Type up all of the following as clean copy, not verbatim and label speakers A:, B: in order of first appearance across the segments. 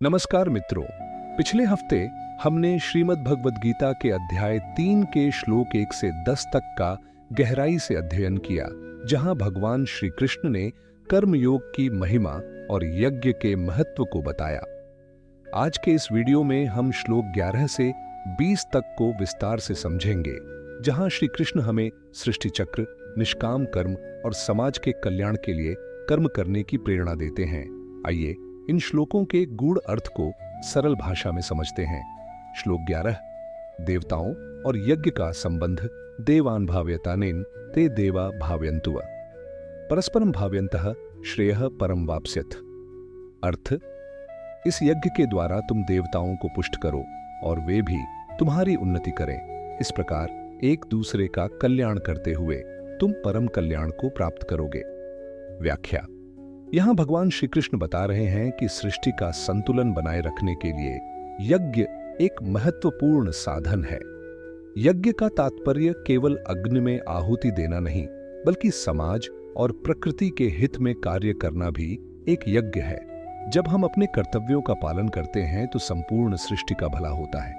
A: नमस्कार मित्रों। पिछले हफ्ते हमने श्रीमद् भगवद गीता के अध्याय 3 के श्लोक 1 से 10 तक का गहराई से अध्ययन किया, जहां भगवान श्री कृष्ण ने कर्मयोग की महिमा और यज्ञ के महत्व को बताया। आज के इस वीडियो में हम श्लोक 11 से 20 तक को विस्तार से समझेंगे, जहां श्री कृष्ण हमें सृष्टि चक्र, निष्काम कर्म और समाज के कल्याण के लिए कर्म करने की प्रेरणा देते हैं। आइए इन श्लोकों के गूढ़ अर्थ को सरल भाषा में समझते हैं। श्लोक 11। देवताओं और यज्ञ का संबंध देवान भाव्यतानेन ते देवा भाव्यन्तु परस्परम भाव्यन्तः श्रेयः परम वाप्स्यथ। अर्थ, इस यज्ञ के द्वारा तुम देवताओं को पुष्ट करो और वे भी तुम्हारी उन्नति करें। इस प्रकार एक दूसरे का कल्याण करते हुए तुम परम कल्याण को प्राप्त करोगे। व्याख्या। यहां भगवान श्री कृष्ण बता रहे हैं कि सृष्टि का संतुलन बनाए रखने के लिए यज्ञ एक महत्वपूर्ण साधन है। यज्ञ का तात्पर्य केवल अग्नि में आहुति देना नहीं, बल्कि समाज और प्रकृति के हित में कार्य करना भी एक यज्ञ है। जब हम अपने कर्तव्यों का पालन करते हैं तो संपूर्ण सृष्टि का भला होता है।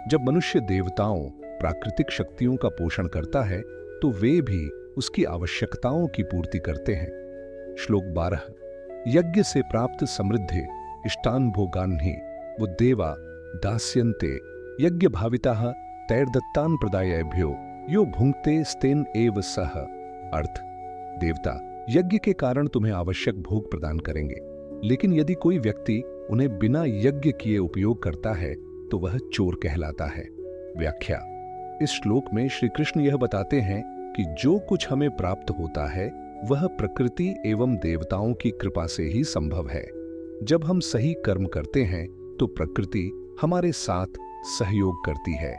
A: जब मनुष्य देवताओं, प्राकृतिक शक्तियों का पोषण करता है तो वे भी उसकी आवश्यकताओं की पूर्ति करते हैं। श्लोक 12। यज्ञ से प्राप्त समृद्धि इष्टान भोगान्हि वो देवा दास्यन्ते यज्ञ भाविताः तैर्दत्तान प्रदायेभ्यो यो भुंक्ते स्तेन एव सह। अर्थ, देवता यज्ञ के कारण तुम्हें आवश्यक भोग प्रदान करेंगे, लेकिन यदि कोई व्यक्ति उन्हें बिना यज्ञ किए उपयोग करता है तो वह चोर कहलाता है। व्याख्या। इस श्लोक में श्री कृष्ण यह बताते हैं कि जो कुछ हमें प्राप्त होता है वह प्रकृति एवं देवताओं की कृपा से ही संभव है। जब हम सही कर्म करते हैं तो प्रकृति हमारे साथ सहयोग करती है,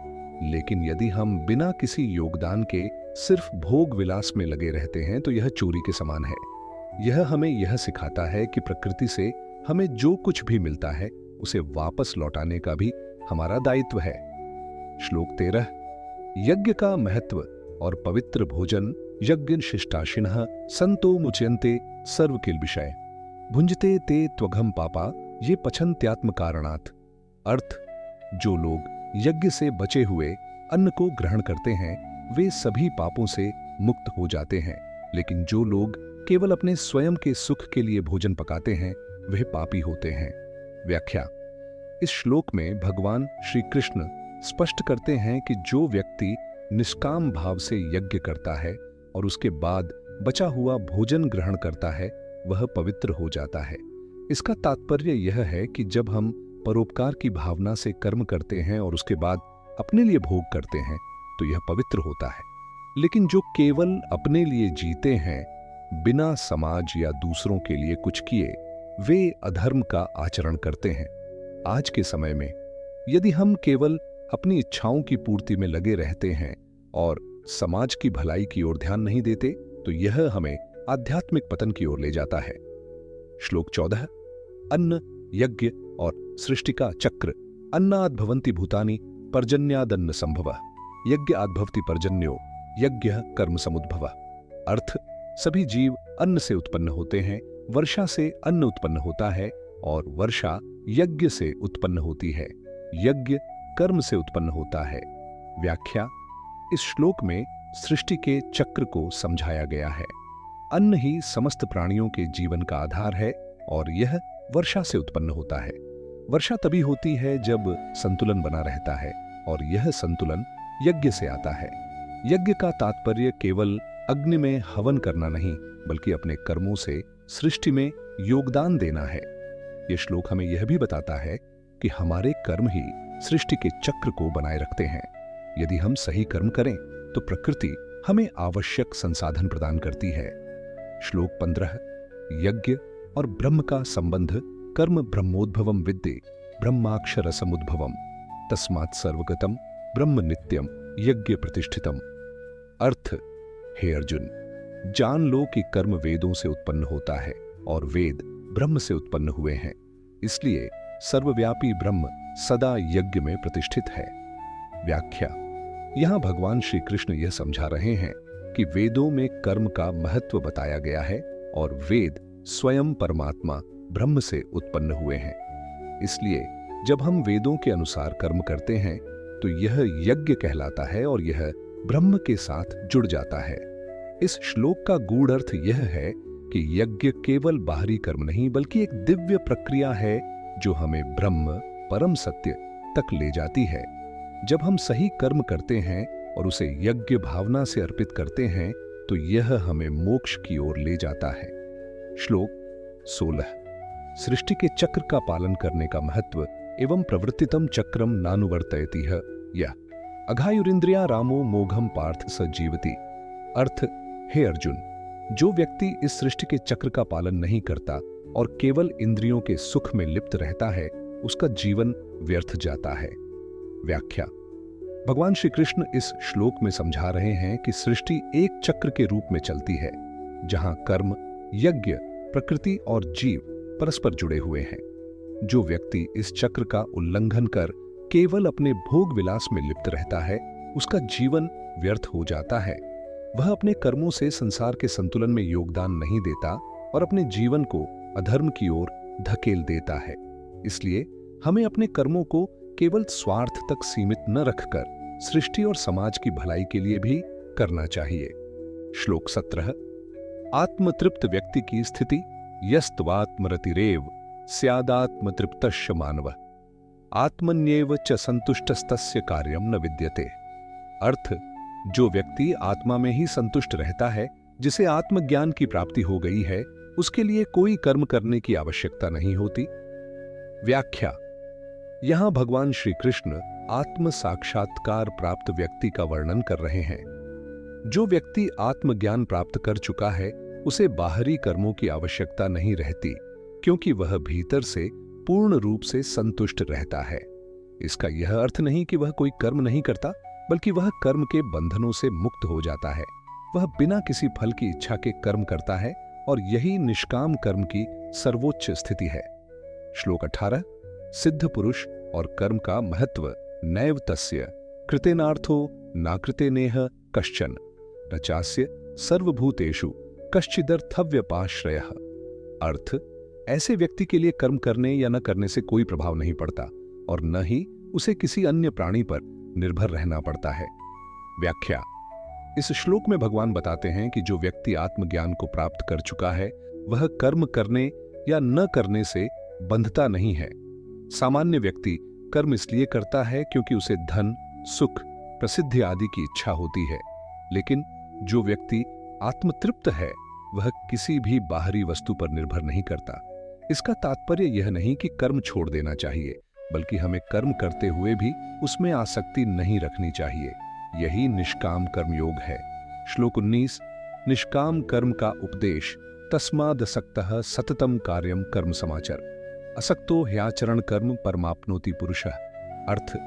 A: लेकिन यदि हम बिना किसी योगदान के सिर्फ भोग विलास में लगे रहते हैं तो यह चोरी के समान है। यह हमें यह सिखाता है कि प्रकृति से हमें जो कुछ भी मिलता है उसे वापस लौटाने का भी हमारा दायित्व है। श्लोक 13। यज्ञ का महत्व और पवित्र भोजन यज्ञ शिष्टाशिनः संतो मुच्यन्ते सर्व किल्बिषय भुंजते ते त्वघम पापा ये पचन्त्यात्म कारणात्। अर्थ, जो लोग यज्ञ से बचे हुए अन्न को ग्रहण करते हैं वे सभी पापों से मुक्त हो जाते हैं, लेकिन जो लोग केवल अपने स्वयं के सुख के लिए भोजन पकाते हैं वह पापी होते हैं। व्याख्या। इस श्लोक में भगवान श्री कृष्ण स्पष्ट करते हैं कि जो व्यक्ति निष्काम भाव से यज्ञ करता है और उसके बाद बचा हुआ भोजन ग्रहण करता है वह पवित्र हो जाता है। इसका तात्पर्य यह है कि जब हम परोपकार की भावना से कर्म करते हैं और उसके बाद अपने लिए भोग करते हैं तो यह पवित्र होता है। लेकिन जो केवल अपने लिए जीते हैं बिना समाज या दूसरों के लिए कुछ किए, वे अधर्म का आचरण करते हैं। आज के समय में यदि हम केवल अपनी इच्छाओं की पूर्ति में लगे रहते हैं और समाज की भलाई की ओर ध्यान नहीं देते तो यह हमें आध्यात्मिक पतन की ओर ले जाता है। श्लोक 14। अन्न, यज्ञ और सृष्टि का चक्र अन्नाद् भवन्ति भूतानि पर्जन्यादन्न संभवः यज्ञाद् भवति पर्जन्यो यज्ञः कर्म समुद्भवः। अर्थ, सभी जीव अन्न से उत्पन्न होते हैं, वर्षा से अन्न उत्पन्न होता है और वर्षा यज्ञ से उत्पन्न होती है, यज्ञ कर्म से उत्पन्न होता है। व्याख्या। इस श्लोक में सृष्टि के चक्र को समझाया गया है। अन्न ही समस्त प्राणियों के जीवन का आधार है और यह वर्षा से उत्पन्न होता है। वर्षा तभी होती है जब संतुलन बना रहता है और यह संतुलन यज्ञ से आता है। यज्ञ का तात्पर्य केवल अग्नि में हवन करना नहीं, बल्कि अपने कर्मों से सृष्टि में योगदान देना है। यह श्लोक हमें यह भी बताता है कि हमारे कर्म ही सृष्टि के चक्र को बनाए रखते हैं। यदि हम सही कर्म करें तो प्रकृति हमें आवश्यक संसाधन प्रदान करती है। श्लोक 15। यज्ञ और ब्रह्म का संबंध कर्म ब्रह्मोद्भवम विद्ये ब्रह्माक्षर समुद्भवम तस्मात् सर्वगतम ब्रह्म नित्यम यज्ञ प्रतिष्ठितम। अर्थ, हे अर्जुन, जान लो कि कर्म वेदों से उत्पन्न होता है और वेद ब्रह्म से उत्पन्न हुए हैं, इसलिए सर्वव्यापी ब्रह्म सदा यज्ञ में प्रतिष्ठित है। व्याख्या। यहां भगवान श्री कृष्ण यह समझा रहे हैं कि वेदों में कर्म का महत्व बताया गया है और वेद स्वयं परमात्मा ब्रह्म से उत्पन्न हुए हैं। इसलिए जब हम वेदों के अनुसार कर्म करते हैं तो यह यज्ञ कहलाता है और यह ब्रह्म के साथ जुड़ जाता है। इस श्लोक का गूढ़ अर्थ यह है कि यज्ञ केवल बाहरी कर्म नहीं बल्कि एक दिव्य प्रक्रिया है जो हमें ब्रह्म परम सत्य तक ले जाती है। जब हम सही कर्म करते हैं और उसे यज्ञ भावना से अर्पित करते हैं तो यह हमें मोक्ष की ओर ले जाता है। श्लोक 16। सृष्टि के चक्र का पालन करने का महत्व एवं प्रवृत्तितम चक्रम नानुवर्तयति है यह अघायुरिंद्रिया रामो मोघम पार्थ स जीवति। अर्थ, हे अर्जुन, जो व्यक्ति इस सृष्टि के चक्र का पालन नहीं करता और केवल इंद्रियों के सुख में लिप्त रहता है उसका जीवन व्यर्थ जाता है। व्याख्या। भगवान श्री कृष्ण इस श्लोक में समझा रहे हैं कि सृष्टि एक चक्र के रूप में चलती है जहां कर्म, यज्ञ, प्रकृति और जीव परस्पर जुड़े हुए हैं। जो व्यक्ति इस चक्र का उल्लंघन कर केवल अपने भोग विलास में लिप्त रहता है उसका जीवन व्यर्थ हो जाता है। वह अपने कर्मों से संसार के संतुलन में योगदान नहीं देता और अपने जीवन को अधर्म की ओर धकेल देता है। इसलिए हमें अपने कर्मों को केवल स्वार्थ तक सीमित न रखकर सृष्टि और समाज की भलाई के लिए भी करना चाहिए। श्लोक 17। आत्मतृप्त व्यक्ति की स्थिति यस्त्वात्मरतिरेव स्यादात्मतृप्तस्य मानवः आत्मन्येव च संतुष्टस्तस्य कार्यम न विद्यते। अर्थ, जो व्यक्ति आत्मा में ही संतुष्ट रहता है, जिसे आत्मज्ञान की प्राप्ति हो गई है, उसके लिए कोई कर्म करने की आवश्यकता नहीं होती। व्याख्या। यहां भगवान श्री कृष्ण आत्म साक्षात्कार प्राप्त व्यक्ति का वर्णन कर रहे हैं। जो व्यक्ति आत्मज्ञान प्राप्त कर चुका है उसे बाहरी कर्मों की आवश्यकता नहीं रहती क्योंकि वह भीतर से पूर्ण रूप से संतुष्ट रहता है। इसका यह अर्थ नहीं कि वह कोई कर्म नहीं करता, बल्कि वह कर्म के बंधनों से मुक्त हो जाता है। वह बिना किसी फल की इच्छा के कर्म करता है और यही निष्काम कर्म की सर्वोच्च स्थिति है। श्लोक 18। सिद्ध पुरुष और कर्म का महत्व नैव तस्य कृतेनार्थो नाकृतेनेह कश्चन न चास्य सर्वभूतेषु कश्चिदर्थव्यपाश्रयः। अर्थ, ऐसे व्यक्ति के लिए कर्म करने या न करने से कोई प्रभाव नहीं पड़ता और न ही उसे किसी अन्य प्राणी पर निर्भर रहना पड़ता है। व्याख्या। इस श्लोक में भगवान बताते हैं कि जो व्यक्ति आत्मज्ञान को प्राप्त कर चुका है वह कर्म करने या न करने से बंधता नहीं है। सामान्य व्यक्ति कर्म इसलिए करता है क्योंकि उसे धन, सुख, प्रसिद्धि आदि की इच्छा होती है, लेकिन जो व्यक्ति आत्मतृप्त है वह किसी भी बाहरी वस्तु पर निर्भर नहीं करता। इसका तात्पर्य यह नहीं कि कर्म छोड़ देना चाहिए, बल्कि हमें कर्म करते हुए भी उसमें आसक्ति नहीं रखनी चाहिए। यही निष्काम कर्मयोग है। श्लोक 19। निष्काम कर्म का उपदेश तस्मादसक्तः सततम कार्यम कर्म समाचर असक्तो ह्याचरण कर्म परमाप्नोति पुरुषः। अर्थ,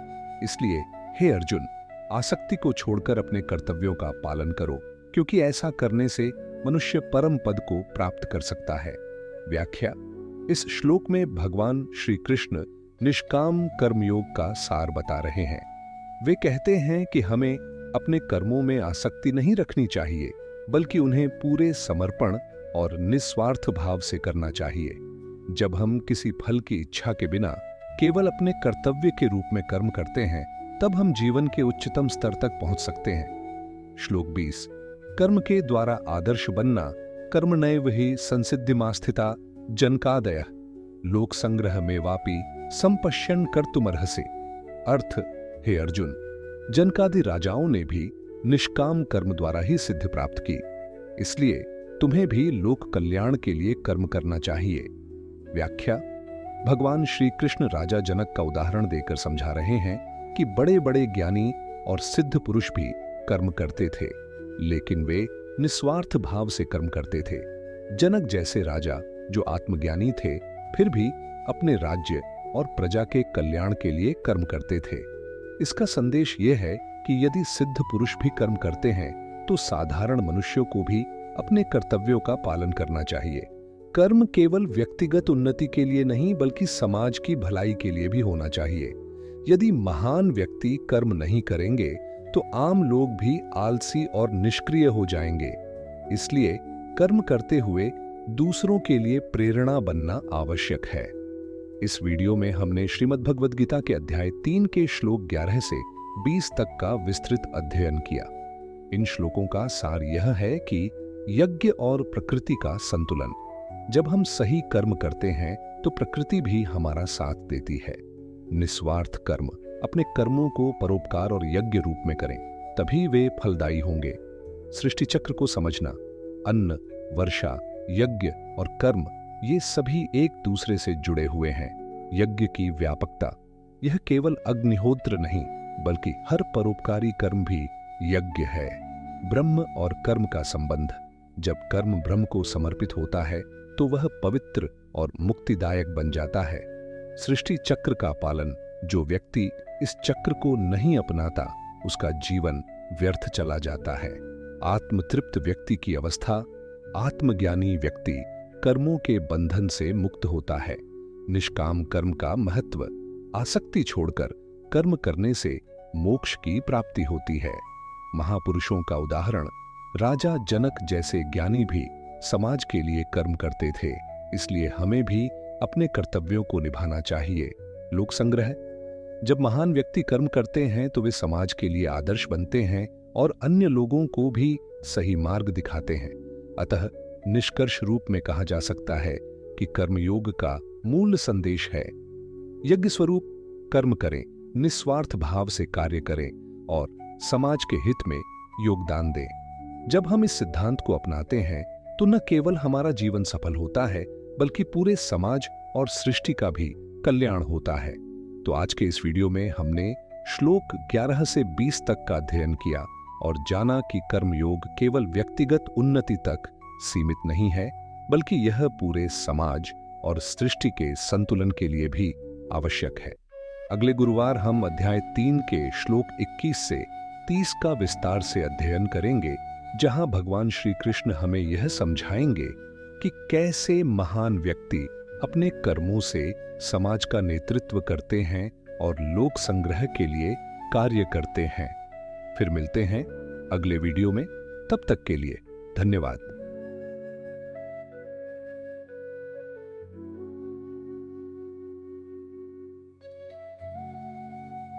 A: इसलिए हे अर्जुन, आसक्ति को छोड़कर अपने कर्तव्यों का पालन करो क्योंकि ऐसा करने से मनुष्य परम पद को प्राप्त कर सकता है। व्याख्या। इस श्लोक में भगवान श्री कृष्ण निष्काम कर्मयोग का सार बता रहे हैं। वे कहते हैं कि हमें अपने कर्मों में आसक्ति नहीं रखनी चाहिए, बल्कि उन्हें पूरे समर्पण और निस्वार्थ भाव से करना चाहिए। जब हम किसी फल की इच्छा के बिना केवल अपने कर्तव्य के रूप में कर्म करते हैं, तब हम जीवन के उच्चतम स्तर तक पहुंच सकते हैं। श्लोक 20। कर्म के द्वारा आदर्श बनना कर्मणैव हि संसिद्धिमास्थिता जनकादयः लोक संग्रह में वापी संपश्यन कर्तुमर्हसि। अर्थ, हे अर्जुन, जनकादि राजाओं ने भी निष्काम कर्म द्वारा ही सिद्धि प्राप्त की, इसलिए तुम्हें भी लोक कल्याण के लिए कर्म करना चाहिए। व्याख्या। भगवान श्री कृष्ण राजा जनक का उदाहरण देकर समझा रहे हैं कि बड़े बड़े ज्ञानी और सिद्ध पुरुष भी कर्म करते थे, लेकिन वे निस्वार्थ भाव से कर्म करते थे। जनक जैसे राजा जो आत्मज्ञानी थे, फिर भी अपने राज्य और प्रजा के कल्याण के लिए कर्म करते थे। इसका संदेश यह है कि यदि सिद्ध पुरुष भी कर्म करते हैं तो साधारण मनुष्यों को भी अपने कर्तव्यों का पालन करना चाहिए। कर्म केवल व्यक्तिगत उन्नति के लिए नहीं बल्कि समाज की भलाई के लिए भी होना चाहिए। यदि महान व्यक्ति कर्म नहीं करेंगे तो आम लोग भी आलसी और निष्क्रिय हो जाएंगे। इसलिए कर्म करते हुए दूसरों के लिए प्रेरणा बनना आवश्यक है। इस वीडियो में हमने श्रीमद् भगवद गीता के अध्याय 3 के श्लोक 11 से 20 तक का विस्तृत अध्ययन किया। इन श्लोकों का सार यह है कि यज्ञ और प्रकृति का संतुलन। जब हम सही कर्म करते हैं तो प्रकृति भी हमारा साथ देती है। निस्वार्थ कर्म, अपने कर्मों को परोपकार और यज्ञ रूप में करें, तभी वे फलदायी होंगे। सृष्टि चक्र को समझना, अन्न, वर्षा, यज्ञ और कर्म, ये सभी एक दूसरे से जुड़े हुए हैं। यज्ञ की व्यापकता, यह केवल अग्निहोत्र नहीं बल्कि हर परोपकारी कर्म भी यज्ञ है। ब्रह्म और कर्म का संबंध, जब कर्म ब्रह्म को समर्पित होता है तो वह पवित्र और मुक्तिदायक बन जाता है। सृष्टि चक्र का पालन, जो व्यक्ति इस चक्र को नहीं अपनाता उसका जीवन व्यर्थ चला जाता है। आत्मतृप्त व्यक्ति की अवस्था, आत्मज्ञानी व्यक्ति कर्मों के बंधन से मुक्त होता है। निष्काम कर्म का महत्व, आसक्ति छोड़कर कर्म करने से मोक्ष की प्राप्ति होती है। महापुरुषों का उदाहरण, राजा जनक जैसे ज्ञानी भी समाज के लिए कर्म करते थे, इसलिए हमें भी अपने कर्तव्यों को निभाना चाहिए। लोक संग्रह, जब महान व्यक्ति कर्म करते हैं तो वे समाज के लिए आदर्श बनते हैं और अन्य लोगों को भी सही मार्ग दिखाते हैं। अतः निष्कर्ष रूप में कहा जा सकता है कि कर्मयोग का मूल संदेश है, यज्ञ स्वरूप कर्म करें, निस्वार्थ भाव से कार्य करें और समाज के हित में योगदान दें। जब हम इस सिद्धांत को अपनाते हैं तो न केवल हमारा जीवन सफल होता है बल्कि पूरे समाज और सृष्टि का भी कल्याण होता है। तो आज के इस वीडियो में हमने श्लोक 11 से 20 तक का अध्ययन किया और जाना कि कर्मयोग केवल व्यक्तिगत उन्नति तक सीमित नहीं है बल्कि यह पूरे समाज और सृष्टि के संतुलन के लिए भी आवश्यक है। अगले गुरुवार हम अध्याय 3 के श्लोक 21 से 30 का विस्तार से अध्ययन करेंगे, जहां भगवान श्री कृष्ण हमें यह समझाएंगे कि कैसे महान व्यक्ति अपने कर्मों से समाज का नेतृत्व करते हैं और लोक संग्रह के लिए कार्य करते हैं। फिर मिलते हैं अगले वीडियो में, तब तक के लिए धन्यवाद।